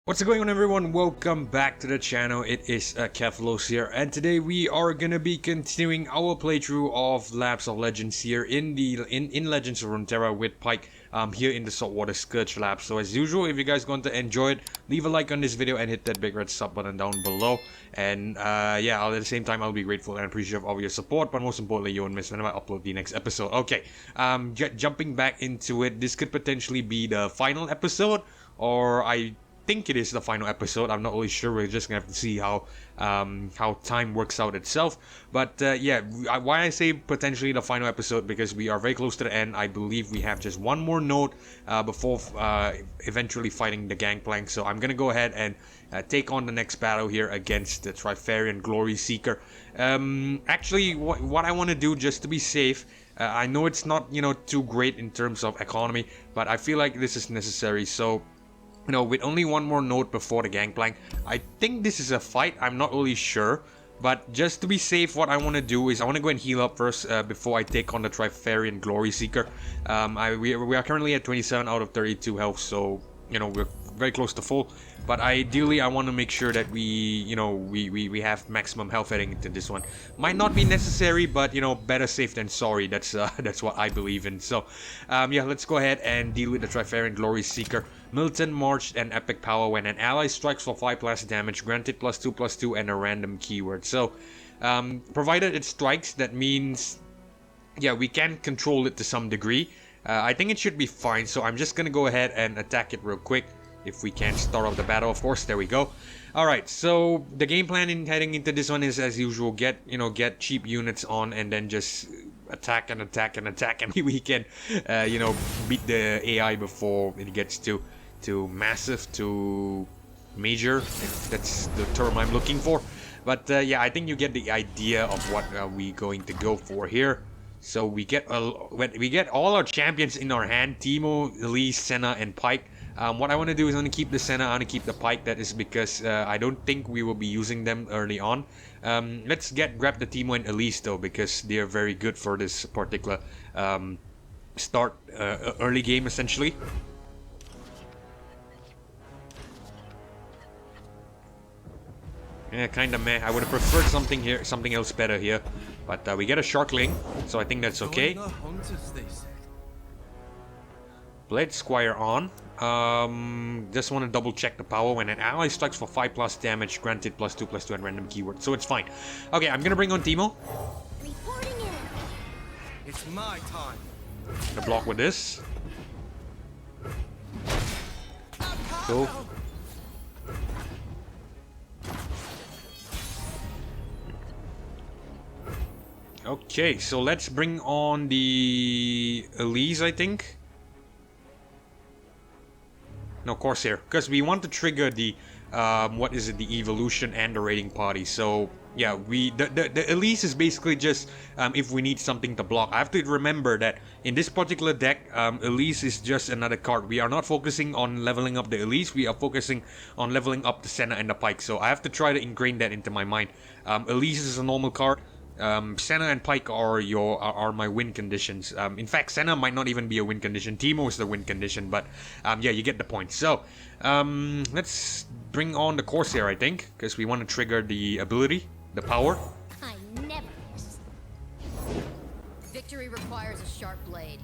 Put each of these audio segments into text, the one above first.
What's going on, everyone? Welcome back to the channel. It is Keflos here, and today we are gonna be continuing our playthrough of Labs of Legends here in Legends of Runeterra with Pyke here in the Saltwater Scourge lab. So as usual, if you guys going to enjoy it, leave a like on this video and hit that big red sub button down below. And yeah, at the same time, I'll be grateful and appreciative of your support, but most importantly, you won't miss when I upload the next episode. Okay, jumping back into it, this could potentially be the final episode, or I think it is the final episode. I'm not really sure. We're just gonna have to see how time works out itself. But yeah, why I say potentially the final episode, because we are very close to the end. I believe we have just one more node before eventually fighting the Gangplank. So I'm gonna go ahead and take on the next battle here against the Trifarian Glory Seeker. Actually, what I want to do, just to be safe, I know it's not, you know, too great in terms of economy, but I feel like this is necessary. So, you know, with only one more node before the Gangplank, I think this is a fight. I'm not really sure, but just to be safe, what I want to do is I want to go and heal up first before I take on the Trifarian Glory Seeker. We are currently at 27 out of 32 health, so, you know, we're very close to full. But ideally, I want to make sure that we have maximum health heading into this one. Might not be necessary, but, you know, better safe than sorry. That's what I believe in. So, yeah, let's go ahead and deal with the Trifarian Glory Seeker. Militant March and Epic Power. When an ally strikes for 5+ damage, granted +2/+2 and a random keyword. So, provided it strikes, that means, yeah, we can control it to some degree. I think it should be fine. So I'm just gonna go ahead and attack it real quick. If we can start off the battle, of course. There we go. Alright, so the game plan in heading into this one is, as usual, get cheap units on and then just attack and attack and attack, and we can beat the AI before it gets to massive, to major, if that's the term I'm looking for. But yeah, I think you get the idea of what we going to go for here. So we get all our champions in our hand: Teemo, Elise, Senna, and Pyke. What I want to do is I want to keep the Senna, I want to keep the Pyke. That is because I don't think we will be using them early on. Let's grab the Teemo and Elise though, because they are very good for this particular start early game essentially. Yeah, kinda meh. I would have preferred something else better here, but we get a Sharkling, so I think that's okay. Blade Squire on. Just want to double check the power. When an ally strikes for 5+ damage, granted +2/+2 and random keyword. So it's fine. Okay, I'm gonna bring on Teemo. Reporting in. It's my time. Gonna block with this. Cool. Okay, so let's bring on the Elise, I think. No, Corsair, because we want to trigger the the evolution and the raiding party. So yeah, the Elise is basically just if we need something to block. I have to remember that in this particular deck, Elise is just another card. We are not focusing on leveling up the Elise. We are focusing on leveling up the Senna and the Pyke. So I have to try to ingrain that into my mind. Elise is a normal card. Senna and Pyke are my win conditions. In fact, Senna might not even be a win condition. Teemo is the win condition, but yeah, you get the point. So let's bring on the Corsair, I think, because we want to trigger the ability, the power. I never miss. Victory requires a sharp blade.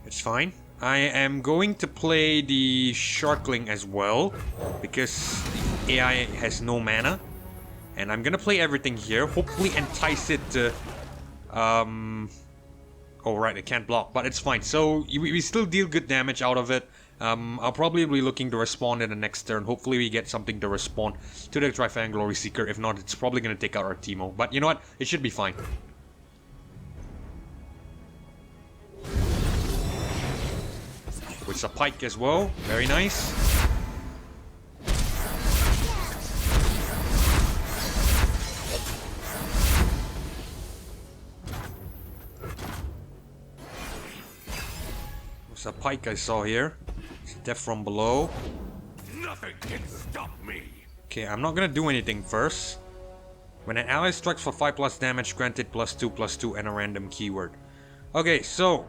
It's fine. I am going to play the Sharkling as well, because the AI has no mana. And I'm gonna play everything here, hopefully entice it to... Oh right, it can't block, but it's fine. So we still deal good damage out of it. I'll probably be looking to respawn in the next turn. Hopefully we get something to respawn to the Trifarian Glory Seeker. If not, it's probably gonna take out our Teemo. But you know what? It should be fine. With a Pyke as well. Very nice. A Pyke I saw here. It's death from below. Nothing can stop me. Okay, I'm not gonna do anything first. When an ally strikes for 5+ damage, granted +2/+2 and a random keyword. Okay, so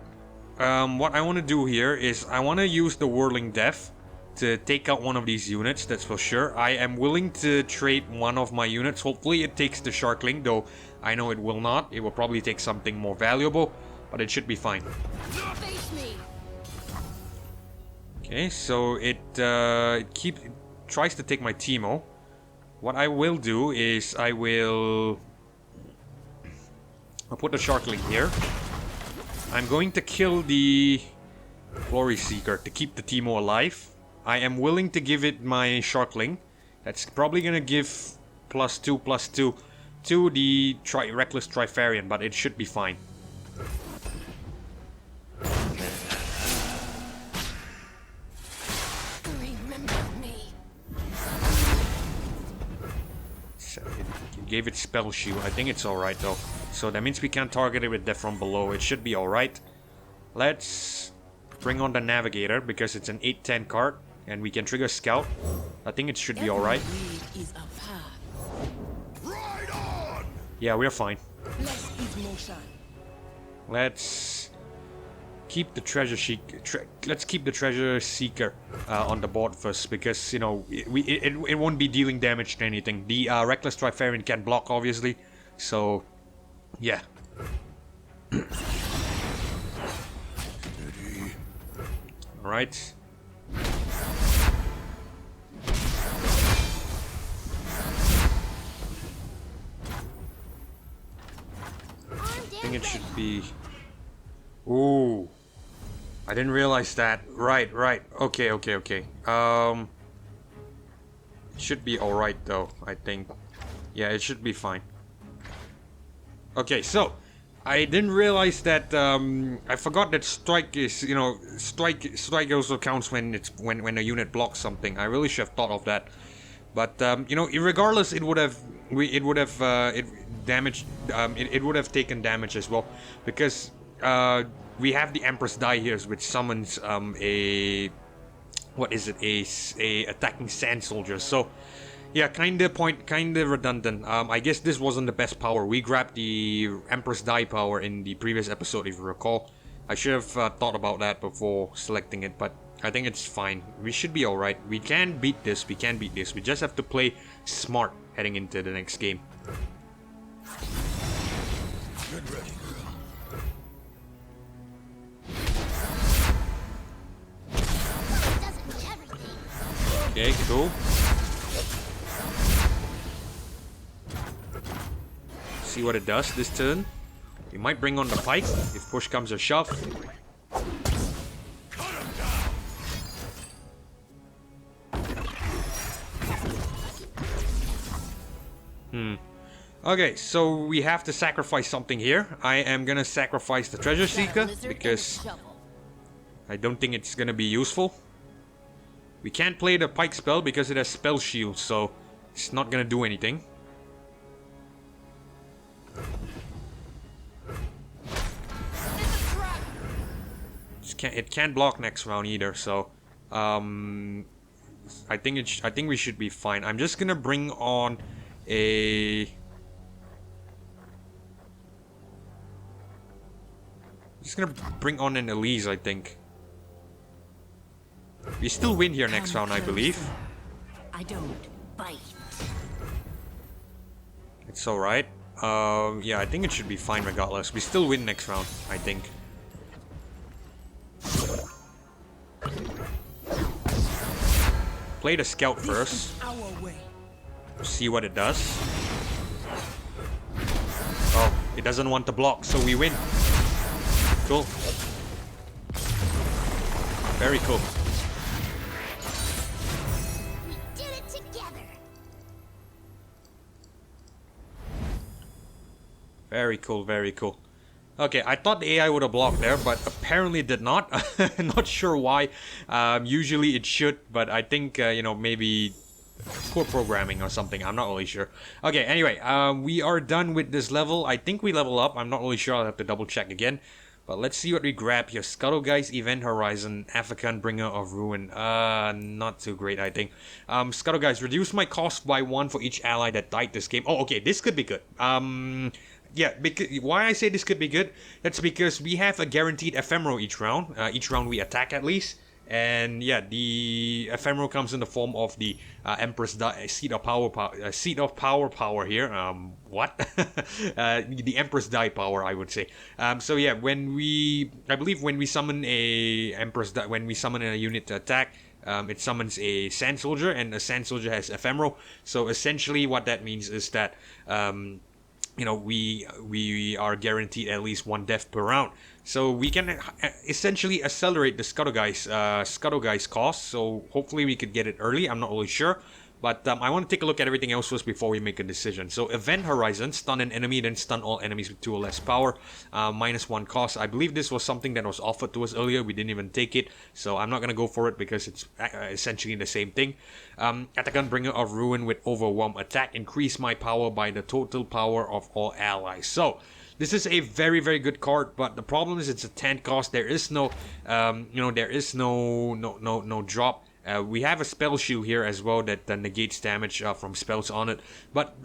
what I want to do here is I want to use the Whirling Death to take out one of these units, that's for sure. I am willing to trade one of my units. Hopefully it takes the Sharkling, though I know it will not. It will probably take something more valuable, but it should be fine. Face me. Okay, so it tries to take my Teemo. What I will do is I'll put the Sharkling here. I'm going to kill the Glory Seeker to keep the Teemo alive. I am willing to give it my Sharkling. That's probably gonna give +2/+2 to the Reckless Trifarian, but it should be fine. Remember me. So it gave it Spell Shield. I think it's alright though. So that means we can't target it with Death from below. It should be alright. Let's bring on the Navigator because it's an 8/10 card and we can trigger Scout. I think it should be alright. Ride on! Yeah, we're fine. Let's keep the Treasure Seeker on the board first because, you know, it won't be dealing damage to anything. The Reckless Trifarian can block, obviously. So, yeah. Alright. I think it should be... Ooh. I didn't realize that. Right. Okay. It should be alright though, I think. Yeah, it should be fine. Okay, so I didn't realize that I forgot that strike is, you know, strike also counts when when a unit blocks something. I really should have thought of that. But you know, regardless, it would have taken damage as well because we have the Empress Die here, which summons a attacking Sand Soldier. So yeah, kinda redundant. I guess this wasn't the best power. We grabbed the Empress Die power in the previous episode, if you recall. I should have thought about that before selecting it, but I think it's fine. We should be alright. We can beat this. We just have to play smart heading into the next game. Get ready, girl. Doesn't mean everything. Okay, cool. See what it does this turn. We might bring on the Pyke if push comes to shove. Okay, so we have to sacrifice something here. I am gonna sacrifice the Treasure Seeker because I don't think it's gonna be useful. We can't play the Pyke spell because it has Spell Shield, so it's not gonna do anything. It can't block next round either, so I think we should be fine. I'm just gonna bring on a... Just gonna bring on an Elise, I think. We still win here next round, I believe. I don't bite. It's alright. Yeah, I think it should be fine regardless. We still win next round, I think. Play the Scout first. See what it does. Oh, it doesn't want to block, so we win. Cool. Very cool. We did it together. Very cool, very cool. Okay, I thought the AI would have blocked there, but apparently it did not. Not sure why. Usually it should, but I think, you know, maybe poor programming or something. I'm not really sure. Okay, anyway, we are done with this level. I think we level up. I'm not really sure. I'll have to double check again. But let's see what we grab here. Scuttle Guys, Event Horizon, African Bringer of Ruin. Not too great, I think. Scuttle Guys, reduce my cost by 1 for each ally that died this game. Oh, okay, this could be good. Yeah, because why I say this could be good, that's because we have a guaranteed ephemeral each round. Each round we attack at least. And yeah, the ephemeral comes in the form of the Empress Seat of Power here. What? The Empress Die power, I would say. So yeah, I believe when we summon a when we summon a unit to attack, it summons a Sand Soldier, and a Sand Soldier has ephemeral. So essentially, what that means is that we are guaranteed at least one death per round. So we can essentially accelerate the Scuttle cost. So hopefully we could get it early. I'm not really sure. But I want to take a look at everything else first before we make a decision. So Event Horizon, stun an enemy, then stun all enemies with 2 or less power. -1 cost. I believe this was something that was offered to us earlier. We didn't even take it. So I'm not going to go for it because it's essentially the same thing. Attack Bringer of Ruin with Overwhelm Attack. Increase my power by the total power of all allies. So this is a very, very good card, but the problem is it's a 10 cost. There is no, there is no drop. We have a spell shield here as well that negates damage from spells on it. But,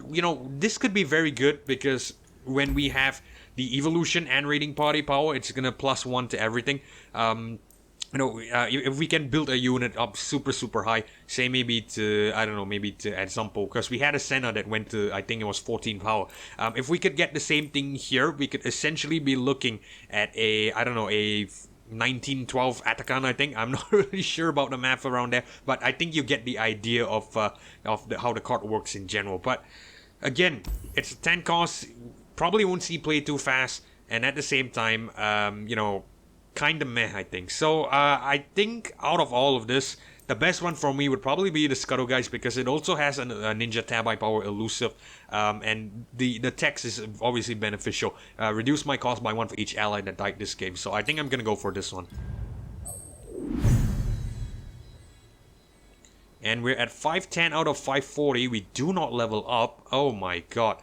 this could be very good because when we have the evolution and raiding party power, it's going to +1 to everything. If we can build a unit up super high, say maybe to, I don't know, maybe to example, because we had a Senna that went to, I think it was 14 power. If we could get the same thing here, we could essentially be looking at a 1912 Atakan, I think. I'm not really sure about the math around there, but I think you get the idea of how the card works in general. But again, it's a 10 cost, probably won't see play too fast, and at the same time, kind of meh, I think. So I think out of all of this, the best one for me would probably be the Scuttle guys, because it also has a Ninja Tabi power elusive, and the text is obviously beneficial. Reduce my cost by 1 for each ally that died this game. So I think I'm gonna go for this one. And we're at 510 out of 540. We do not level up. Oh my god.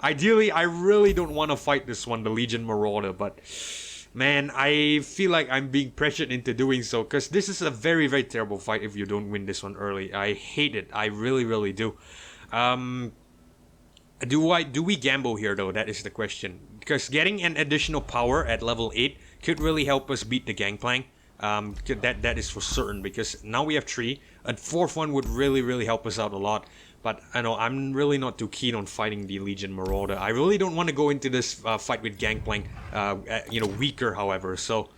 Ideally, I really don't want to fight this one, the Legion Marauder, but man, I feel like I'm being pressured into doing so, because this is a very, very terrible fight if you don't win this one early. I hate it. I really, really do. Do we gamble here though? That is the question. Because getting an additional power at level 8 could really help us beat the Gangplank. That is for certain, because now we have 3. A 4th one would really, really help us out a lot. But I know I'm really not too keen on fighting the Legion Marauder. I really don't want to go into this fight with Gangplank, weaker, however. So,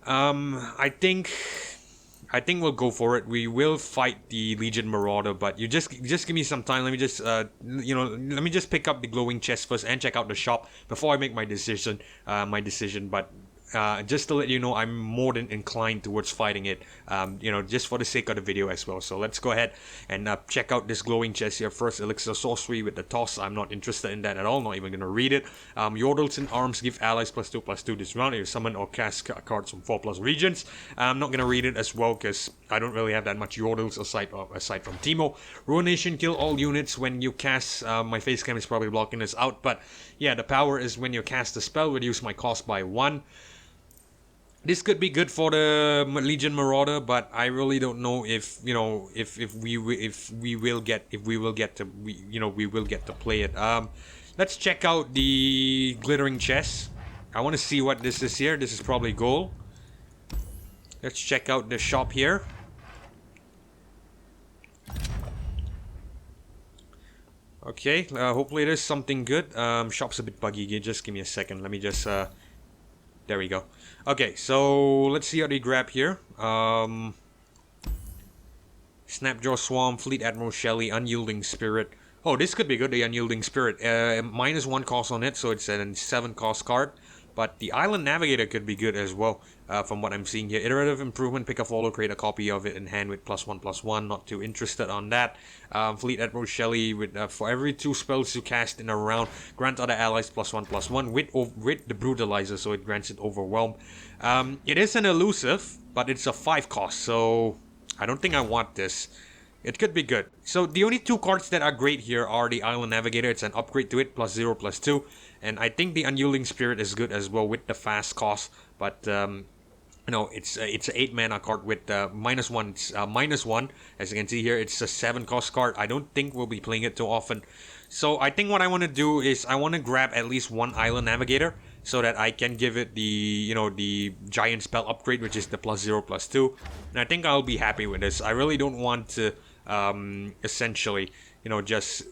I think we'll go for it. We will fight the Legion Marauder, but you just give me some time. Let me just let me just pick up the glowing chest first and check out the shop before I make my decision. But just to let you know, I'm more than inclined towards fighting it, just for the sake of the video as well. So let's go ahead and check out this glowing chest here first. Elixir Sorcery with the toss. I'm not interested in that at all, not even going to read it. Yordles and Arms give allies +2/+2 this round if you summon or cast cards from 4+ regions. I'm not going to read it as well because I don't really have that much Yordles aside from Teemo. Ruination, kill all units when you cast. My face cam is probably blocking this out, but yeah, the power is when you cast a spell, reduce my cost by 1. This could be good for the Legion Marauder, but I really don't know if we will get to play it. Let's check out the glittering chest. I want to see what this is here. This is probably gold. Let's check out the shop here. Okay, hopefully there's something good. Shop's a bit buggy. Just give me a second. Let me just there we go. Okay, so let's see how they grab here. Snapjaw Swarm, Fleet Admiral Shelley, Unyielding Spirit. Oh, this could be good, the Unyielding Spirit. -1 cost on it, so it's a 7 cost card. But the Island Navigator could be good as well, from what I'm seeing here. Iterative Improvement, pick a follow, create a copy of it in hand with +1/+1. Not too interested on that. Fleet Admiral Shelley, with for every 2 spells you cast in a round, grant other allies +1/+1 with the Brutalizer, so it grants it Overwhelm. It is an elusive, but it's a 5 cost, so I don't think I want this. It could be good. So the only 2 cards that are great here are the Island Navigator. It's an upgrade to it, +0/+2. And I think the Unyielding Spirit is good as well with the fast cost. But, it's an 8 mana card with -1. It's -1. As you can see here, it's a 7 cost card. I don't think we'll be playing it too often. So I think what I want to do is I want to grab at least 1 Island Navigator. so that I can give it the the giant spell upgrade, which is the +0/+2, and I think I'll be happy with this. I really don't want to essentially just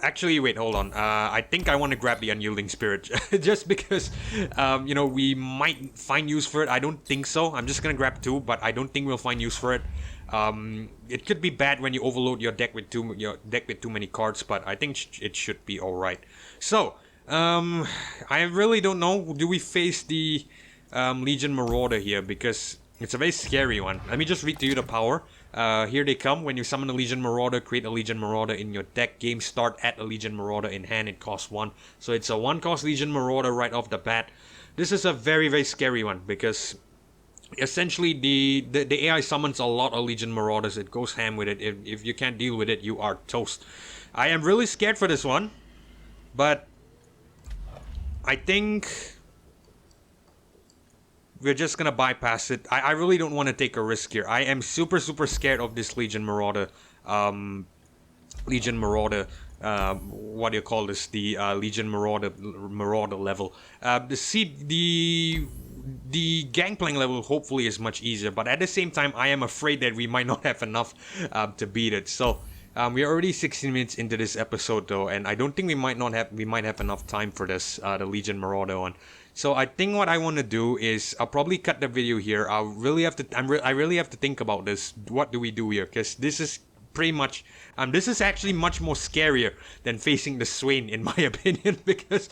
actually wait, hold on, I think I want to grab the unyielding spirit just because we might find use for it. I don't think so. I'm just gonna grab 2, but I don't think we'll find use for it. It could be bad when you overload your deck with too many cards, but I think it should be all right. So I really don't know. Do we face the Legion Marauder here? Because it's a very scary one. Let me just read to you the power. Here they come. When you summon a Legion Marauder, create a Legion Marauder in your deck. Game start, add a Legion Marauder in hand. It costs 1. So it's a 1-cost Legion Marauder right off the bat. This is a very, very scary one because essentially the AI summons a lot of Legion Marauders. It goes ham with it. If you can't deal with it, you are toast. I am really scared for this one, but I think we're just gonna bypass it. I really don't want to take a risk here. I am super scared of this Legion Marauder. Legion Marauder. What do you call this? The Legion Marauder level. The Gangplank level hopefully is much easier, but at the same time, I am afraid that we might not have enough to beat it. So we're already 16 minutes into this episode though, and I don't think we might have enough time for this the Legion Marauder one. So I think what I want to do is I'll probably cut the video here. I really have to think about this. What do we do here? Because this is pretty much this is actually much more scarier than facing the Swain, in my opinion, because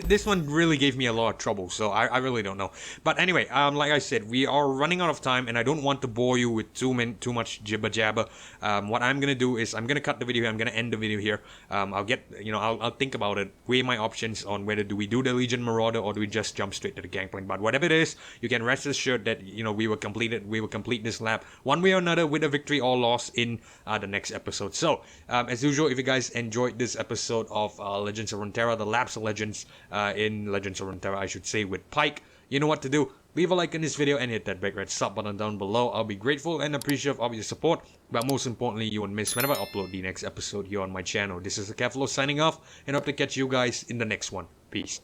this one really gave me a lot of trouble, so I really don't know. But anyway, like I said, we are running out of time, and I don't want to bore you with too much jibber jabber. What I'm gonna do is I'm gonna cut the video here. I'm gonna end the video here. I'll think about it, weigh my options on whether do we do the Legion Marauder or do we just jump straight to the Gangplank. But whatever it is, you can rest assured that we will complete this lap one way or another, with a victory or loss in the next episode. So as usual, if you guys enjoyed this episode of Legends of Runeterra, the Lapse of Legends in Legends of Runeterra, I should say, with Pyke, you know what to do. Leave a like on this video and hit that big red sub button down below. I'll be grateful and appreciative of your support, but most importantly, you won't miss whenever I upload the next episode here on my channel. This is the Keflo signing off, and hope to catch you guys in the next one. Peace.